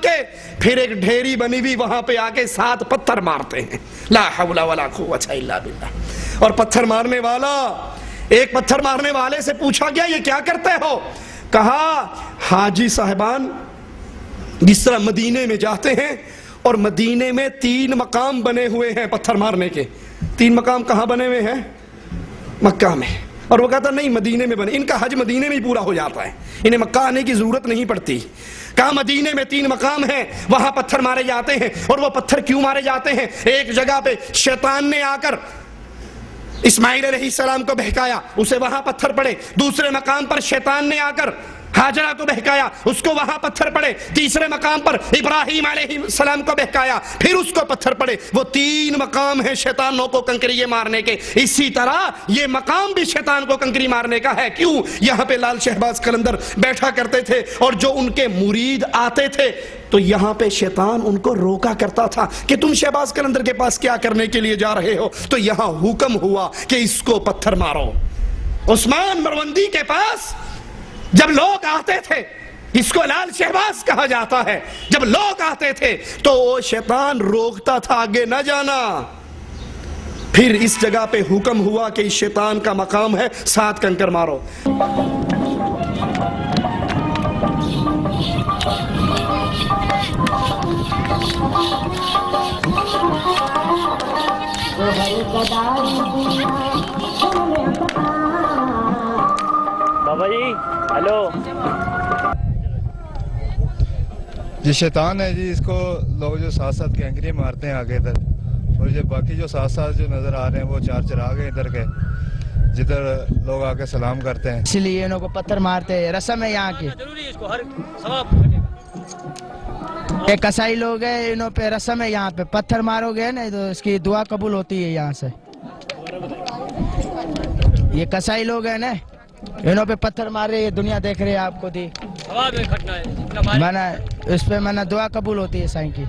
کے پھر ایک ڈھیری بنی ہوئی وہاں پہ آ کے 7 پتھر مارتے ہیں. لا حول ولا قوت الا باللہ. اور پتھر مارنے والا، ایک پتھر مارنے والے سے پوچھا گیا یہ کیا کرتے ہو؟ کہا حاجی صاحبان جس طرح مدینے میں جاتے ہیں اور مدینے میں 3 مقام بنے ہوئے ہیں پتھر مارنے کے. 3 مقام کہاں بنے ہوئے ہیں؟ مکہ میں. اور وہ کہتا نہیں مدینے میں بنے، ان کا حج مدینے میں ہی پورا ہو جاتا ہے، انہیں مکہ آنے کی ضرورت نہیں پڑتی. کہا مدینے میں 3 مقام ہیں وہاں پتھر مارے جاتے ہیں. اور وہ پتھر کیوں مارے جاتے ہیں؟ ایک جگہ پہ شیطان نے آ کر اسماعیل علیہ السلام کو بہکایا، اسے وہاں پتھر پڑے. دوسرے مقام پر شیطان نے آ کر ہاجرہ کو بہکایا، اس کو وہاں پتھر پڑے. تیسرے مقام پر ابراہیم علیہ السلام کو بہکایا، پھر اس کو پتھر پڑے. وہ 3 مقام ہیں شیطانوں کو کنکریے مارنے کے. اسی طرح یہ مقام بھی شیطان کو کنکری مارنے کا ہے. کیوں؟ یہاں پہ لال شہباز قلندر بیٹھا کرتے تھے اور جو ان کے مرید آتے تھے تو یہاں پہ شیطان ان کو روکا کرتا تھا کہ تم شہباز قلندر کے پاس کیا کرنے کے لیے جا رہے ہو؟ تو یہاں حکم ہوا کہ اس کو پتھر مارو. عثمان مروندی کے پاس جب لوگ آتے تھے، اس کو لال شہباز کہا جاتا ہے، جب لوگ آتے تھے تو وہ شیطان روکتا تھا آگے نہ جانا. پھر اس جگہ پہ حکم ہوا کہ اس شیطان کا مقام ہے 7 کنکر مارو. بابا جی ہیلو. یہ شیطان ہے جی، اس کو لوگ جو ساتھ ساتھ کینکری مارتے ہیں آگے تک، اور یہ باقی جو ساتھ ساتھ جو نظر آ رہے ہیں وہ 4 چراغ ہیں ادھر کے جدھر لوگ آ کے سلام کرتے ہیں. اس لیے انہوں کو پتھر مارتے ہیں، رسم ہے یہاں کی. یہ کسائی لوگ ہیں، انہوں پہ رسم ہے یہاں پہ پتھر مارو گے نا تو اس کی دعا قبول ہوتی ہے یہاں سے. یہ کسائی لوگ ہیں نا، انہوں پہ پتھر مار رہے، یہ دنیا دیکھ رہے آپ کو دی میں اس پہ میں دعا قبول ہوتی ہے سائیں کی.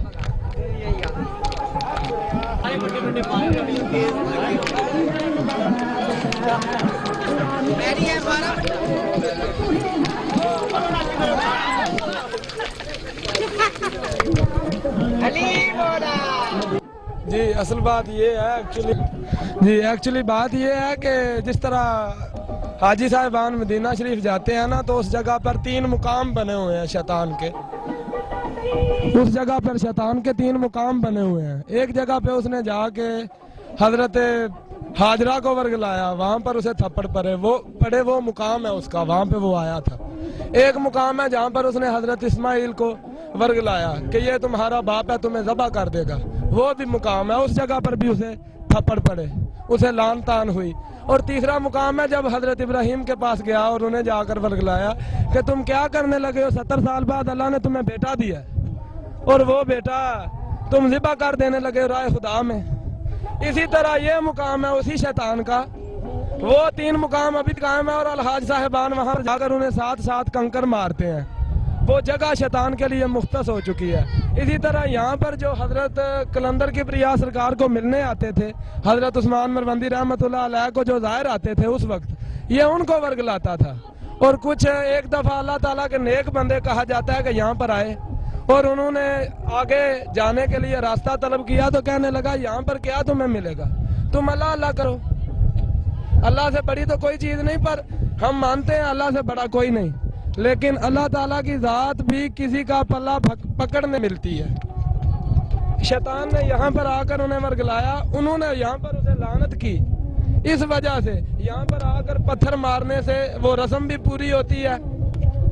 جی اصل بات یہ ہے ایکچولی بات یہ ہے کہ جس طرح حاجی صاحبان مدینہ شریف جاتے ہیں نا تو اس جگہ پر 3 مقام بنے ہوئے ہیں شیطان کے. اس جگہ پر شیطان کے 3 مقام بنے ہوئے ہیں. ایک جگہ پہ اس نے جا کے حضرت ہاجرہ کو ورگلایا، وہاں پر اسے تھپڑ پڑے، وہ مقام ہے اس کا، وہاں پہ وہ آیا تھا. ایک مقام ہے جہاں پر اس نے حضرت اسماعیل کو ورگلایا کہ یہ تمہارا باپ ہے تمہیں ذبح کر دے گا، وہ بھی مقام ہے. اس جگہ پر بھی اسے تھپڑ پڑے، اسے لان تان ہوئی. اور تیسرا مقام ہے جب حضرت ابراہیم کے پاس گیا اور انہیں جا کر ورگلایا کہ تم کیا کرنے لگے ہو، 70 سال بعد اللہ نے تمہیں بیٹا دیا اور وہ بیٹا تم ذبح کر دینے لگے رائے خدا میں. اسی طرح یہ مقام ہے اسی شیطان کا. وہ 3 مقام ابھی قائم ہے اور الحاج صاحبان وہاں جا کر انہیں 7 کنکر مارتے ہیں. وہ جگہ شیطان کے لیے مختص ہو چکی ہے. اسی طرح یہاں پر جو حضرت قلندر کبریا سرکار کو ملنے آتے تھے، حضرت عثمان مروندی رحمۃ اللہ علیہ کو جو ظاہر آتے تھے اس وقت یہ ان کو ورگلاتا تھا. اور کچھ ایک دفعہ اللہ تعالیٰ کے نیک بندے کہا جاتا ہے کہ یہاں پر آئے اور انہوں نے آگے جانے کے لیے راستہ طلب کیا تو کہنے لگا یہاں پر کیا تمہیں ملے گا، تم اللہ اللہ کرو، اللہ سے بڑی تو کوئی چیز نہیں، پر ہم مانتے ہیں اللہ سے بڑا کوئی نہیں، لیکن اللہ تعالیٰ کی ذات بھی کسی کا پلہ پکڑنے ملتی ہے. شیطان نے یہاں پر آ کر انہیں ورگلایا، انہوں نے یہاں پر اسے لعنت کی. اس وجہ سے یہاں پر آ کر پتھر مارنے سے وہ رسم بھی پوری ہوتی ہے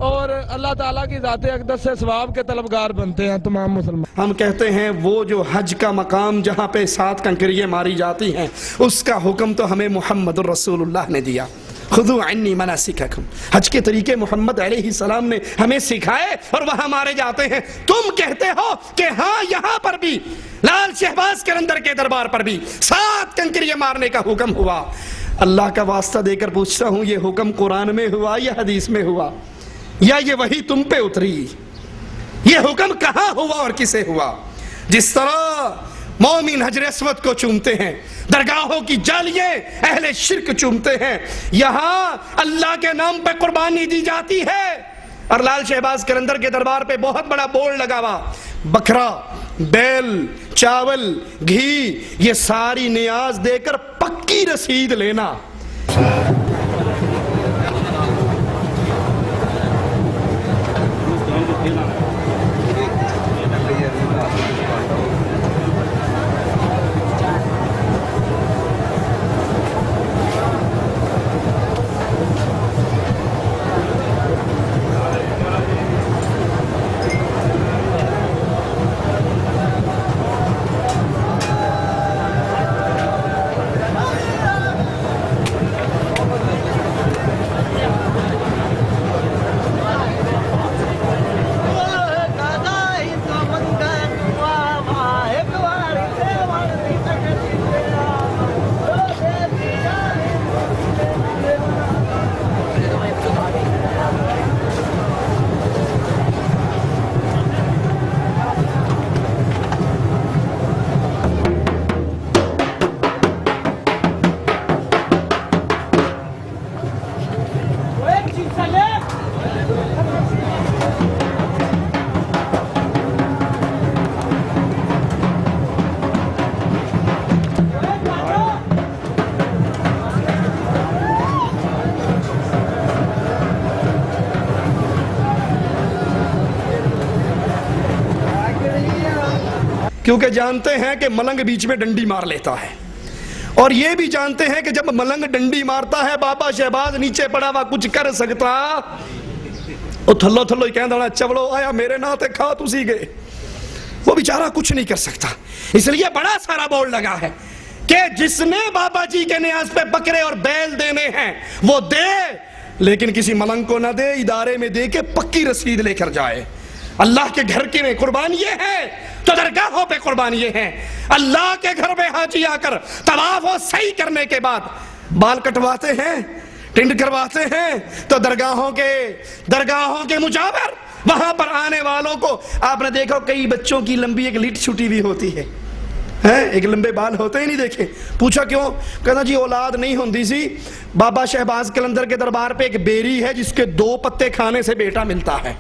اور اللہ تعالیٰ کی ذات اقدس سے ثواب کے طلبگار بنتے ہیں تمام مسلمان. ہم کہتے ہیں وہ جو حج کا مقام جہاں پہ 7 کنکریاں ماری جاتی ہیں اس کا حکم تو ہمیں محمد الرسول اللہ نے دیا. خذوا عنی مناسککم، حج کے طریقے محمد علیہ السلام نے ہمیں سکھائے اور وہاں مارے جاتے ہیں. تم کہتے ہو کہ ہاں یہاں پر بھی لال شہباز قلندر کے دربار پر بھی 7 کنکریاں مارنے کا حکم ہوا. اللہ کا واسطہ دے کر پوچھتا ہوں یہ حکم قرآن میں ہوا یا حدیث میں ہوا یا یہ وحی تم پہ اتری؟ یہ حکم کہاں ہوا اور کسے ہوا؟ جس طرح مومن حجر اسود کو چومتے ہیں، درگاہوں کی جالیے اہل شرک چومتے ہیں، یہاں اللہ کے نام پہ قربانی دی جاتی ہے اور لال شہباز قلندر کے دربار پہ بہت بڑا بورڈ لگا ہوا، بکرا، بیل، چاول، گھی، یہ ساری نیاز دے کر پکی رسید لینا۔ کیونکہ جانتے ہیں کہ ملنگ بیچ میں ڈنڈی مار لیتا ہے، اور یہ بھی جانتے ہیں کہ جب ملنگ ڈنڈی مارتا ہے بابا شہباز نیچے پڑا ہوا کچھ کر سکتا، وہ تھلو تھلو ہی کہہ دینا چولو آیا میرے ناتے کھا تسی گئے، وہ بیچارہ کچھ نہیں کر سکتا۔ اس لیے بڑا سارا بورڈ لگا ہے کہ جس نے بابا جی کے نیاز پہ بکرے اور بیل دینے ہیں وہ دے، لیکن کسی ملنگ کو نہ دے، ادارے میں دے کے پکی رسید لے کر جائے۔ اللہ کے گھر کی میں قربان یہ ہے تو درگاہوں پہ قربان یہ ہے۔ اللہ کے گھر میں حاجی آ کر طواف و سعی کرنے کے بعد بال کٹواتے ہیں، ٹنڈ کرواتے ہیں، تو درگاہوں کے مجاور وہاں پر آنے والوں کو آپ نے دیکھو کئی بچوں کی لمبی ایک لٹ چھٹی ہوئی ہوتی ہے، ایک لمبے بال ہوتے ہی نہیں دیکھے، پوچھا کیوں؟ کہنا جی اولاد نہیں ہوندی سی، بابا شہباز قلندر کے دربار پہ ایک بیری ہے جس کے 2 پتے کھانے سے بیٹا ملتا ہے،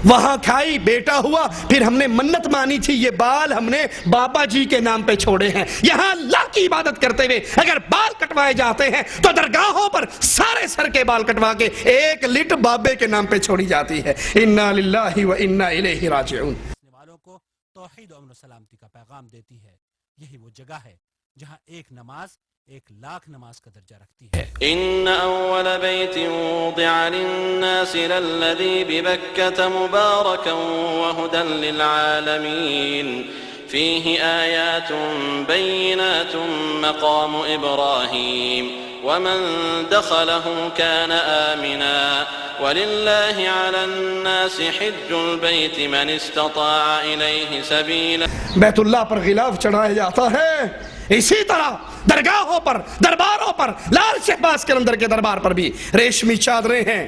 وہاں کھائی بیٹا ہوا، پھر ہم نے منت مانی تھی یہ بال ہم نے بابا جی کے نام پہ چھوڑے ہیں۔ یہاں اللہ کی عبادت کرتے ہوئے اگر بال کٹوائے جاتے ہیں تو درگاہوں پر سارے سر کے بال کٹوا کے ایک لٹ بابے کے نام پہ چھوڑی جاتی ہے۔ انا للہ و انا الیہ راجعون۔ والوں کو توحید و امن و سلامتی کا پیغام دیتی ہے۔ یہی وہ جگہ ہے جہاں ایک نماز 1,00,000 نماز کا درجہ رکھتی ہے۔ ان اول بیت وضع للناس للذی ببکة مبارکا وہدا للعالمین فیہ آیات بینات مقام ابراہیم ومن دخله كان آمنا وللہ علی الناس حج البیت من استطاع الیہ سبیلا۔ بیت اللہ پر غلاف چڑھایا جاتا ہے، اسی طرح درگاہوں پر، درباروں پر، لال شہباز قلندر کے دربار پر بھی ریشمی چادریں ہیں۔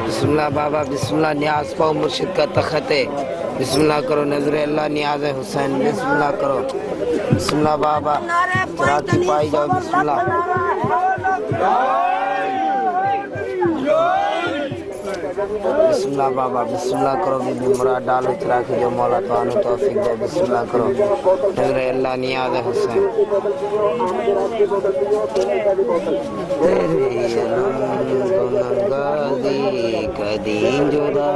بسم اللہ بابا، بسم اللہ، نیاز پاؤ مرشد کا تخت ہے، بسم اللہ کرو، نظر اللہ نیاز حسین، بسم اللہ کرو، بسم اللہ بابا، چراغی پائی جاؤ، بسم اللہ، بسم اللہ بابا، بسم اللہ کرو، بی بی مراد ڈالو چراغی جو مولا توانو توفیق دے، بسم اللہ کرو، نظر اللہ نیاز حسین، تیرے رنگ نگادی کدی جدا